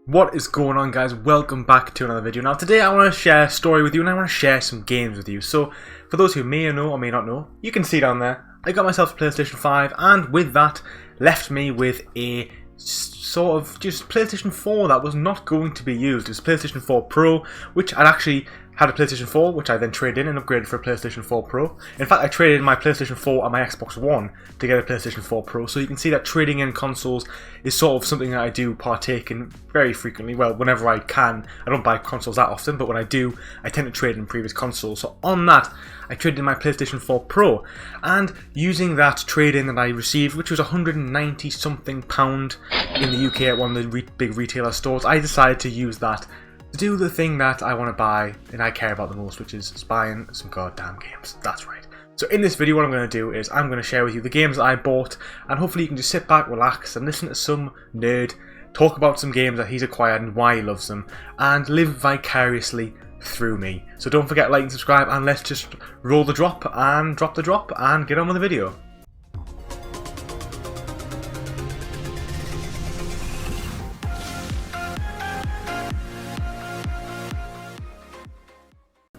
What is going on, guys? Welcome back to another video. Now today I want to share a story with you and I want to share some games with you. So for those who may know or may not know, you can see down there I got myself a PlayStation 5 and with that left me with a sort of just PlayStation 4 that was not going to be used. It was PlayStation 4 Pro, which I'd actually had a PlayStation 4, which I then traded in and upgraded for a PlayStation 4 Pro. In fact, I traded in my PlayStation 4 and my Xbox One to get a PlayStation 4 Pro, so you can see that trading in consoles is sort of something that I do partake in very frequently. Well, whenever I can. I don't buy consoles that often, but when I do, I tend to trade in previous consoles. So on that, I traded in my PlayStation 4 Pro, and using that trade-in that I received, which was £190 something in the UK at one of the big retailer stores, I decided to use that to do the thing that I want to buy and I care about the most, which is buying some goddamn games. That's right. So in this video what I'm going to do is I'm going to share with you the games that I bought, and hopefully you can just sit back, relax and listen to some nerd talk about some games that he's acquired and why he loves them, and live vicariously through me. So don't forget to like and subscribe, and let's just roll the drop and drop the drop and get on with the video.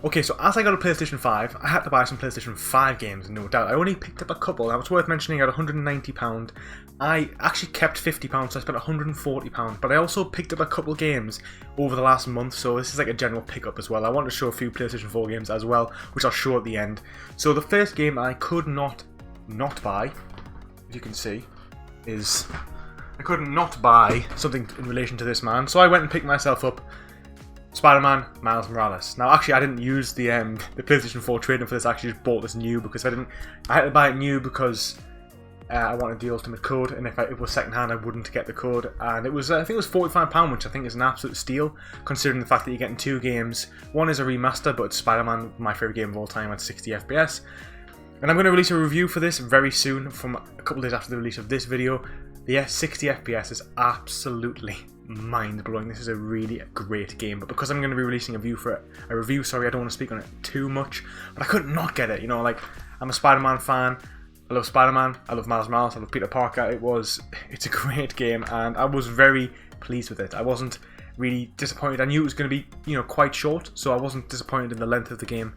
Okay, so as I got a PlayStation 5, I had to buy some PlayStation 5 games, no doubt. I only picked up a couple. Now, it's worth mentioning at £190. I actually kept £50, so I spent £140. But I also picked up a couple games over the last month, so this is like a general pickup as well. I want to show a few PlayStation 4 games as well, which I'll show at the end. So the first game I could not buy, as you can see, is I could not buy something in relation to this man. So I went and picked myself up Spiderman, Miles Morales. Now, actually, I didn't use the PlayStation 4 trading for this. I actually just bought this new because I had to buy it new because I wanted the ultimate code, and if it was secondhand, I wouldn't get the code. And it was, I think, it was £45, which I think is an absolute steal, considering the fact that you're getting two games. One is a remaster, but it's Spider-Man, my favorite game of all time, at 60 FPS. And I'm going to release a review for this very soon, from a couple days after the release of this video. The 60 FPS is absolutely mind-blowing. This is a really great game, but because I'm going to be releasing a review, sorry, I don't want to speak on it too much, but I couldn't not get it. You know, like, I'm a Spider-Man fan. I love Spider-Man. I love Miles Morales. I love Peter Parker. It's a great game, and I was very pleased with it. I wasn't really disappointed. I knew it was going to be, you know, quite short, so I wasn't disappointed in the length of the game,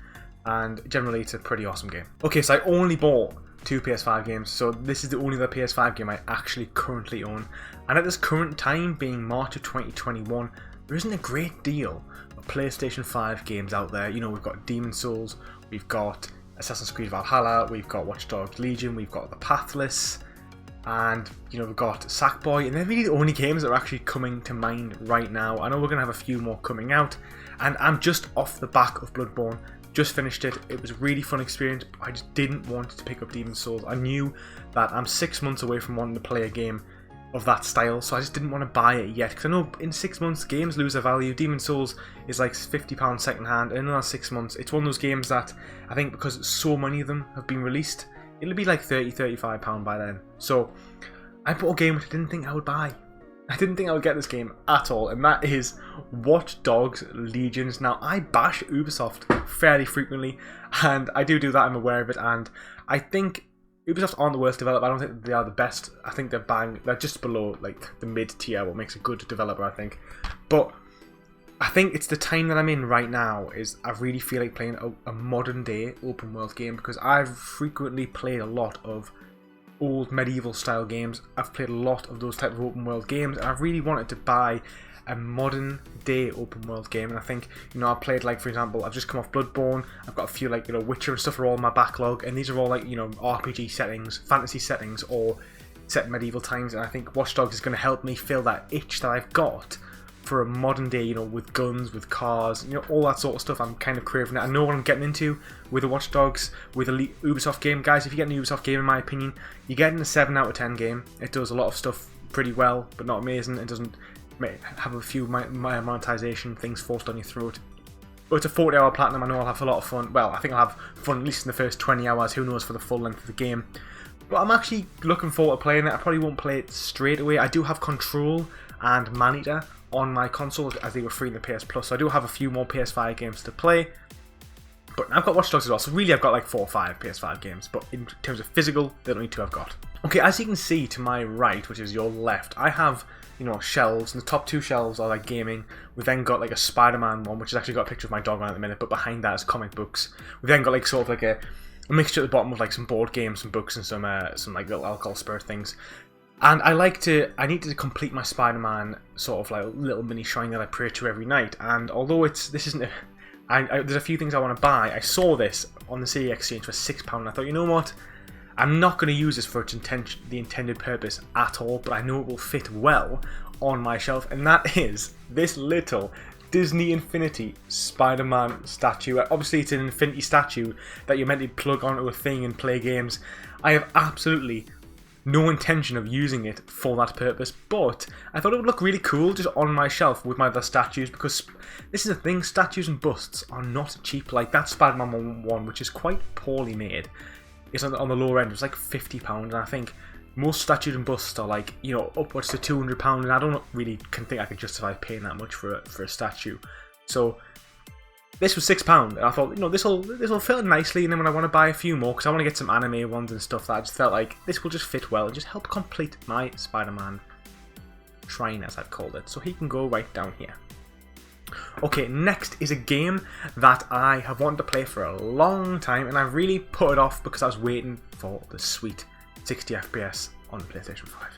and generally it's a pretty awesome game. Okay, so I only bought two PS5 games, so this is the only other PS5 game I actually currently own, and at this current time, being March of 2021, there isn't a great deal of PlayStation 5 games out there. You know, we've got Demon's Souls, we've got Assassin's Creed Valhalla, we've got Watch Dogs Legion, we've got The Pathless, and, you know, we've got Sackboy, and they're really the only games that are actually coming to mind right now. I know we're going to have a few more coming out, and I'm just off the back of Bloodborne. Just finished it. It was a really fun experience. I just didn't want to pick up Demon's Souls. I knew that I'm 6 months away from wanting to play a game of that style, so I just didn't want to buy it yet, because I know in 6 months games lose their value. Demon's Souls is like £50 second hand, and in another 6 months it's one of those games that I think, because so many of them have been released, it'll be like £30–35 by then. So I bought a game which I didn't think I would buy. I didn't think I would get this game at all, and that is Watch Dogs Legions. Now, I bash Ubisoft fairly frequently, and I do that, I'm aware of it, and I think Ubisoft aren't the worst developer. I don't think they are the best. I think they're just below, like, the mid-tier, what makes a good developer, I think. But I think it's the time that I'm in right now, is I really feel like playing a modern-day open-world game, because I've frequently played a lot of old medieval style games. I've played a lot of those type of open world games, and I really wanted to buy a modern day open world game. And I think, you know, I've played, like, for example, I've just come off Bloodborne, I've got a few, like, you know, Witcher and stuff are all in my backlog, and these are all, like, you know, RPG settings, fantasy settings, or set in medieval times, and I think Watch Dogs is going to help me fill that itch that I've got for a modern day, you know, with guns, with cars, you know, all that sort of stuff. I'm kind of craving it. I know what I'm getting into with the Watch Dogs, with a Ubisoft game. Guys, if you get an Ubisoft game, in my opinion, you're getting a 7 out of 10 game. It does a lot of stuff pretty well, but not amazing. It doesn't have a few monetization things forced on your throat. But it's a 40-hour platinum. I know I'll have a lot of fun. Well, I think I'll have fun at least in the first 20 hours. Who knows for the full length of the game. But I'm actually looking forward to playing it. I probably won't play it straight away. I do have Control and Maneater on my console, as they were free in the PS Plus, so I do have a few more PS5 games to play. But I've got Watch Dogs as well, so really I've got like 4 or 5 PS5 games, but in terms of physical, the only 2 I've got. Okay, as you can see to my right, which is your left, I have, you know, shelves, and the top 2 shelves are like gaming. We've then got like a Spider-Man one, which has actually got a picture of my dog on at the minute, but behind that is comic books. We've then got like sort of like a mixture at the bottom of like some board games, some books, and some like little alcohol spirit things. And I need to complete my Spider-Man sort of like little mini shrine that I pray to every night. And although this isn't there's a few things I want to buy. I saw this on the City Exchange for £6, and I thought, you know what? I'm not going to use this for the intended purpose at all, but I know it will fit well on my shelf, and that is this little Disney Infinity Spider-Man statue. Obviously, it's an Infinity statue that you're meant to plug onto a thing and play games. I have absolutely no intention of using it for that purpose, but I thought it would look really cool just on my shelf with my other statues, because this is the thing, statues and busts are not cheap. Like that Spider-Man one, which is quite poorly made, is on the lower end. It's like £50, and I think most statues and busts are like, you know, upwards to £200, and I don't really think I can justify paying that much for a statue. So this was £6, and I thought, you know, this will fit nicely, and then when I want to buy a few more, because I want to get some anime ones and stuff, that I just felt like this will just fit well and just help complete my Spider-Man shrine, as I've called it. So he can go right down here. Okay, next is a game that I have wanted to play for a long time, and I really put it off because I was waiting for the sweet 60 FPS on the PlayStation 5.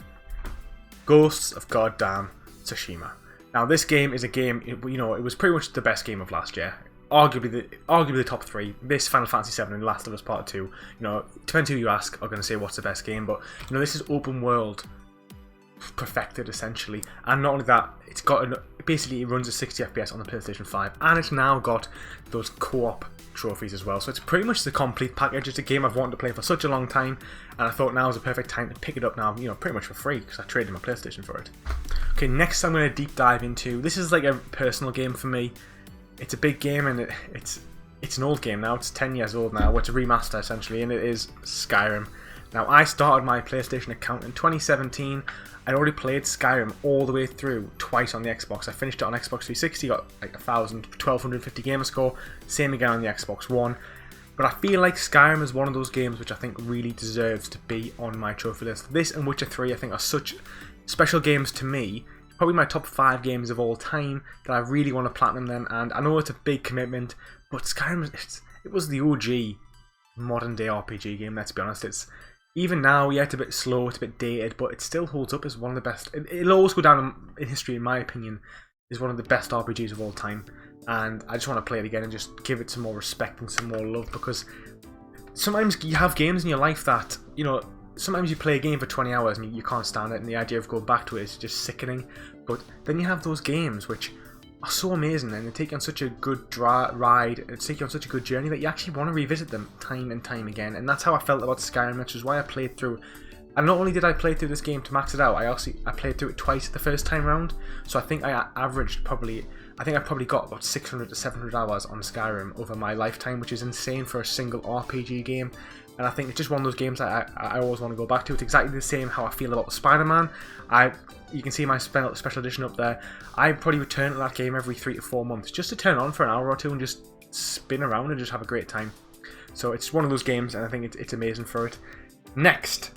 Ghosts of Goddamn Tsushima. Now, this game is a game, you know, it was pretty much the best game of last year. Arguably the top 3. This, Final Fantasy VII, and Last of Us Part 2. You know, depends who you ask are going to say what's the best game, but, you know, this is open world perfected, essentially. And not only that, it's got basically it runs at 60 FPS on the PlayStation 5, and it's now got those co-op trophies as well. So it's pretty much the complete package. It's a game I've wanted to play for such a long time, and I thought now is a perfect time to pick it up now, you know, pretty much for free, because I traded my PlayStation for it. Okay, next I'm going to deep dive into, this is like a personal game for me. It's a big game, and it's an old game now. It's 10 years old now. It's a remaster essentially, and it is Skyrim. Now, I started my PlayStation account in 2017. I'd already played Skyrim all the way through twice on the Xbox. I finished it on Xbox 360, got like 1250 gamer score. Same again on the Xbox One. But I feel like Skyrim is one of those games which I think really deserves to be on my trophy list. This and Witcher 3 I think are such special games to me. Probably my top 5 games of all time that I really want to platinum them. And I know it's a big commitment, but Skyrim, it was the OG modern day RPG game, let's be honest. Even now, yeah, it's a bit slow, it's a bit dated, but it still holds up as one of the best. It'll always go down in history, in my opinion, as one of the best RPGs of all time. And I just want to play it again and just give it some more respect and some more love, because sometimes you have games in your life that, you know, sometimes you play a game for 20 hours and you can't stand it, and the idea of going back to it is just sickening. But then you have those games which are so amazing, and they take you on such a good ride, and take you on such a good journey that you actually want to revisit them time and time again. And that's how I felt about Skyrim, which is why I played through. And not only did I play through this game to max it out, I played through it twice the first time round. So I think I probably got about 600 to 700 hours on Skyrim over my lifetime, which is insane for a single RPG game. And I think it's just one of those games that I always want to go back to. It's exactly the same how I feel about Spider-Man. You can see my special edition up there. I probably return to that game every 3 to 4 months just to turn on for an hour or two and just spin around and just have a great time. So it's one of those games, and I think it's amazing for it. Next,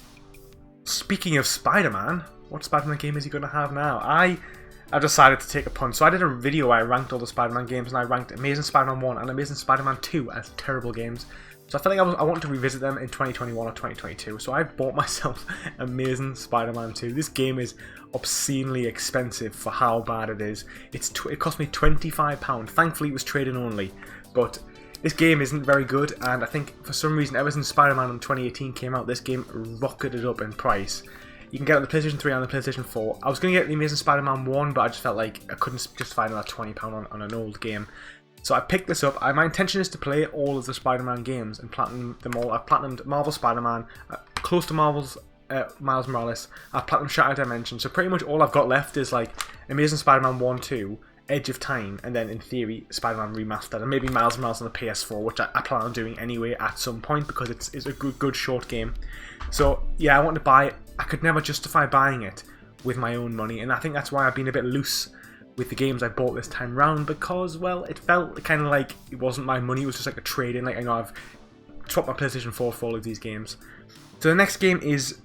speaking of Spider-Man, what Spider-Man game is he going to have now? I've decided to take a punt. So I did a video where I ranked all the Spider-Man games, and I ranked Amazing Spider-Man 1 and Amazing Spider-Man 2 as terrible games. So I felt like I want to revisit them in 2021 or 2022. So I bought myself Amazing Spider-Man 2. This game is obscenely expensive for how bad it is. It cost me £25. Thankfully it was trade-in only. But this game isn't very good, and I think for some reason ever since Spider-Man in 2018 came out, this game rocketed up in price. You can get it on the PlayStation 3 and the PlayStation 4. I was going to get the Amazing Spider-Man 1, but I just felt like I couldn't justify another £20 on an old game. So I picked this up. My intention is to play all of the Spider-Man games and platinum them all. I've platinumed Marvel Spider-Man, close to Marvel's Miles Morales. I've platinumed Shattered Dimension. So pretty much all I've got left is like Amazing Spider-Man 1, 2, Edge of Time, and then in theory Spider-Man Remastered, and maybe Miles Morales on the PS4, which I plan on doing anyway at some point because it's a good short game. So yeah, I want to buy it. I could never justify buying it with my own money, and I think that's why I've been a bit loose with the games I bought this time round because, well, it felt kind of like it wasn't my money, it was just like a trade-in. Like, I know I've swapped my PlayStation 4 for all of these games. So the next game is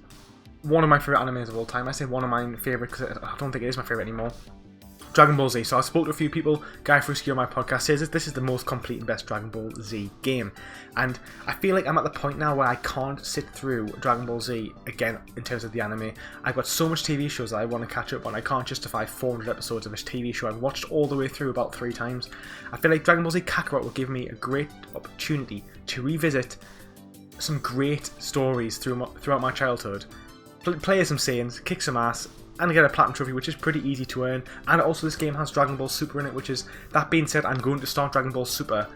one of my favourite animes of all time. I say one of my favourite because I don't think it is my favourite anymore. Dragon Ball Z. So I spoke to a few people. Guy Fruski on my podcast says that this is the most complete and best Dragon Ball Z game. And I feel like I'm at the point now where I can't sit through Dragon Ball Z again in terms of the anime. I've got so much TV shows that I want to catch up on. I can't justify 400 episodes of this TV show I've watched all the way through about 3 times. I feel like Dragon Ball Z Kakarot will give me a great opportunity to revisit some great stories throughout my childhood. Play as some Saiyans, kick some ass, and get a platinum trophy, which is pretty easy to earn. And also this game has Dragon Ball Super in it, which is, that being said, I'm going to start Dragon Ball Super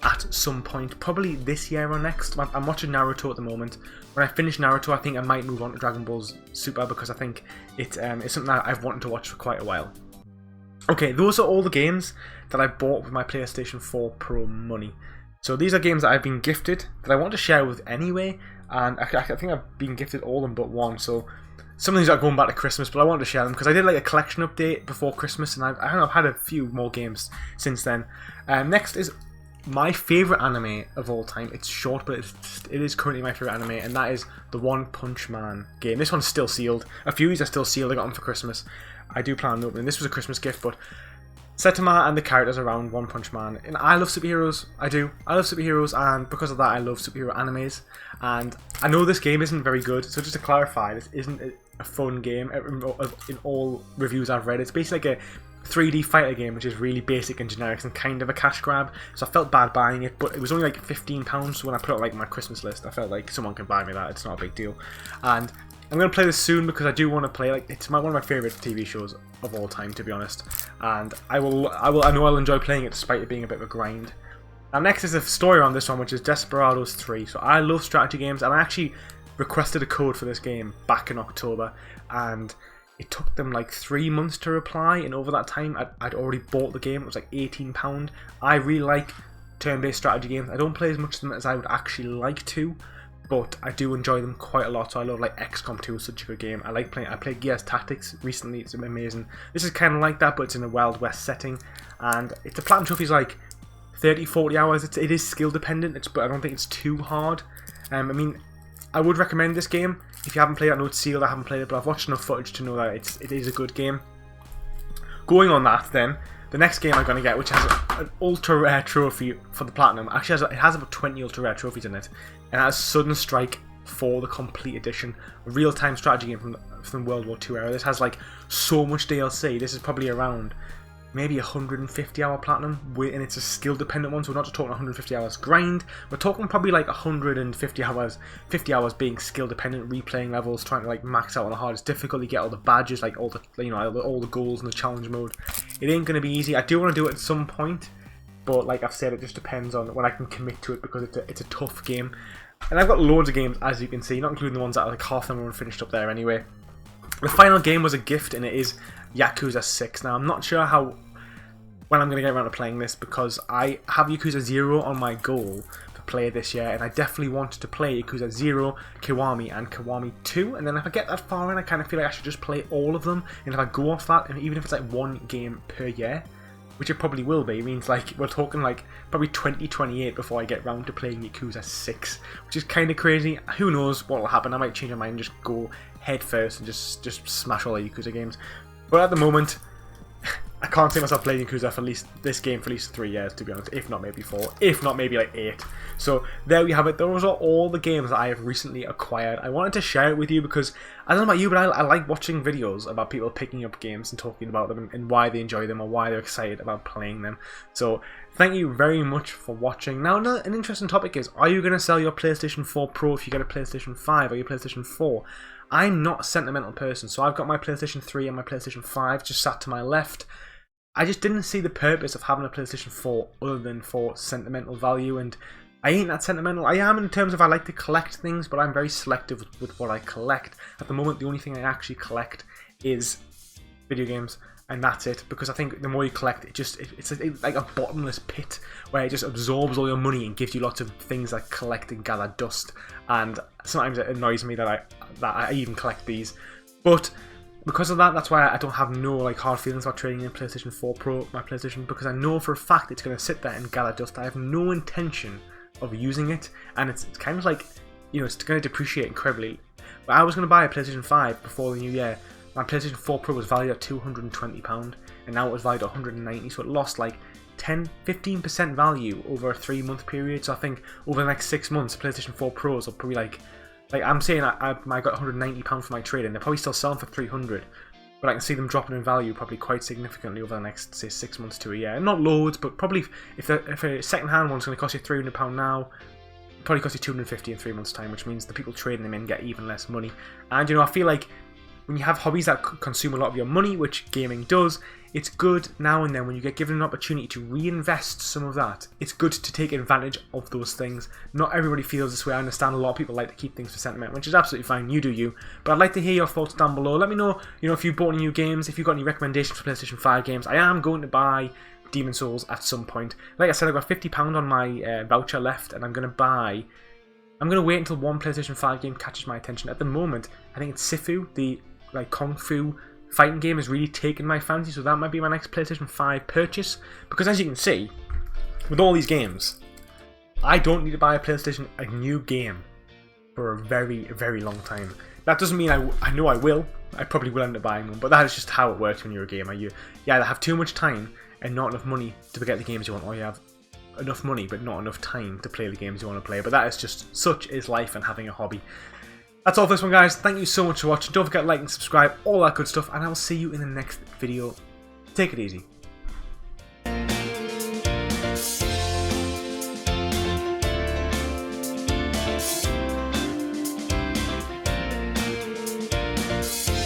at some point, probably this year or next. I'm watching Naruto at the moment. When I finish Naruto, I think I might move on to Dragon Ball Super because I think it's something that I've wanted to watch for quite a while. Okay, those are all the games that I bought with my PlayStation 4 Pro money. So these are games that I've been gifted that I want to share with anyway, and I think I've been gifted all of them but one, so some of these are going back to Christmas, but I wanted to share them because I did like a collection update before Christmas, and I've had a few more games since then. Next is my favourite anime of all time. It's short, but it is currently my favourite anime, and that is the One Punch Man game. This one's still sealed. A few of these are still sealed. I got them for Christmas. I do plan on opening. This was a Christmas gift, but Saitama and the characters around One Punch Man. And I love superheroes. I do. I love superheroes, and because of that, I love superhero animes. And I know this game isn't very good, so just to clarify, this isn't a fun game. In all reviews I've read, it's basically like a 3D fighter game, which is really basic and generic and kind of a cash grab. So I felt bad buying it, but it was only like £15. So when I put it on like my Christmas list, I felt like someone can buy me that. It's not a big deal. And I'm going to play this soon because I do want to play, like, it's one of my favourite TV shows of all time, to be honest. And I know I'll enjoy playing it despite it being a bit of a grind. And next is a story on this one, which is Desperados III. So I love strategy games, and I actually requested a code for this game back in October, and it took them like 3 months to reply, and over that time I'd already bought the game. It was like £18. I really like turn-based strategy games. I don't play as much of them as I would actually like to, but I do enjoy them quite a lot. So I love, like, XCOM 2 is such a good game. I played Gears Tactics recently. It's amazing. This is kind of like that, but it's in a Wild West setting, and it's a platinum trophy is like 30-40 hours. It is skill dependent, but I don't think it's too hard. I mean, I would recommend this game if you haven't played it. I know it's sealed, I haven't played it, but I've watched enough footage to know that it is a good game. Going on that, then, the next game I'm going to get, which has an ultra rare trophy for the platinum, actually it has about 20 ultra rare trophies in it, and it has Sudden Strike for the complete edition, a real-time strategy game from World War II era. This has like so much DLC. This is probably around maybe 150 hour platinum, and it's a skill dependent one, so we're not just talking 150 hours grind, we're talking probably like 150 hours, 50 hours being skill dependent, replaying levels, trying to like max out on the hardest difficulty, get all the badges, like all the, you know, all the goals in the challenge mode. It ain't gonna be easy. I do want to do it at some point, but like I've said, it just depends on when I can commit to it, because it's a tough game. And I've got loads of games, as you can see, not including the ones that are like half of them are finished up there anyway. The final game was a gift, and it is Yakuza 6. Now, I'm not sure when I'm going to get around to playing this, because I have Yakuza 0 on my goal to play this year, and I definitely wanted to play Yakuza 0, Kiwami, and Kiwami 2, and then if I get that far in, I kind of feel like I should just play all of them, and if I go off that, and even if it's like one game per year, which it probably will be, it means like we're talking like probably 2028 before I get round to playing Yakuza 6, which is kind of crazy. Who knows what will happen? I might change my mind and just go head first and just smash all the Yakuza games. But at the moment, I can't see myself playing Yakuza for this game for at least 3 years, to be honest, if not maybe 4, if not maybe like 8. So there we have it. Those are all the games that I have recently acquired. I wanted to share it with you because, I don't know about you, but I like watching videos about people picking up games and talking about them and why they enjoy them or why they're excited about playing them. So thank you very much for watching. Now, an interesting topic is, are you going to sell your PlayStation 4 Pro if you get a PlayStation 5 or your PlayStation 4? I'm not a sentimental person, so I've got my PlayStation 3 and my PlayStation 5 just sat to my left. I just didn't see the purpose of having a PlayStation 4 other than for sentimental value, and I ain't that sentimental. I am in terms of I like to collect things, but I'm very selective with what I collect. At the moment, the only thing I actually collect is video games, and that's it, because I think the more you collect, it's like a bottomless pit where it just absorbs all your money and gives you lots of things that collect and gather dust, and sometimes it annoys me that I even collect these. But because of that, that's why I don't have no like hard feelings about trading in a PlayStation 4 Pro, my PlayStation, because I know for a fact it's going to sit there and gather dust. I have no intention of using it, and it's kind of like, you know, it's going to depreciate incredibly. But I was going to buy a PlayStation 5 before the new year. My PlayStation 4 Pro was valued at £220, and now it was valued at £190, so it lost like 10-15% value over a 3-month period. So I think over the next 6 months, PlayStation 4 Pros will probably like I'm saying I got £190 for my trade-in. They're probably still selling for £300, but I can see them dropping in value probably quite significantly over the next, say, 6 months to a year. And not loads, but probably if a second-hand one's going to cost you £300 now, it probably costs you £250 in 3 months' time, which means the people trading them in get even less money. And you know, I feel like when you have hobbies that consume a lot of your money, which gaming does, it's good now and then when you get given an opportunity to reinvest some of that. It's good to take advantage of those things. Not everybody feels this way. I understand a lot of people like to keep things for sentiment, which is absolutely fine. You do you. But I'd like to hear your thoughts down below. Let me know, you know, if you bought any new games, if you've got any recommendations for PlayStation 5 games. I am going to buy Demon's Souls at some point. Like I said, I've got £50 on my voucher left, and I'm going to wait until one PlayStation 5 game catches my attention. At the moment, I think it's Sifu, the like Kung Fu fighting game, has really taken my fancy, so that might be my next PlayStation 5 purchase. Because as you can see, with all these games, I don't need to buy a new game for a very, very long time. That doesn't mean I know I will. I probably will end up buying one, but that is just how it works when you're a gamer. You either have too much time and not enough money to get the games you want, or you have enough money but not enough time to play the games you want to play. But that is just, such is life and having a hobby. That's all for this one, guys. Thank you so much for watching. Don't forget to like and subscribe, all that good stuff, and I will see you in the next video. Take it easy.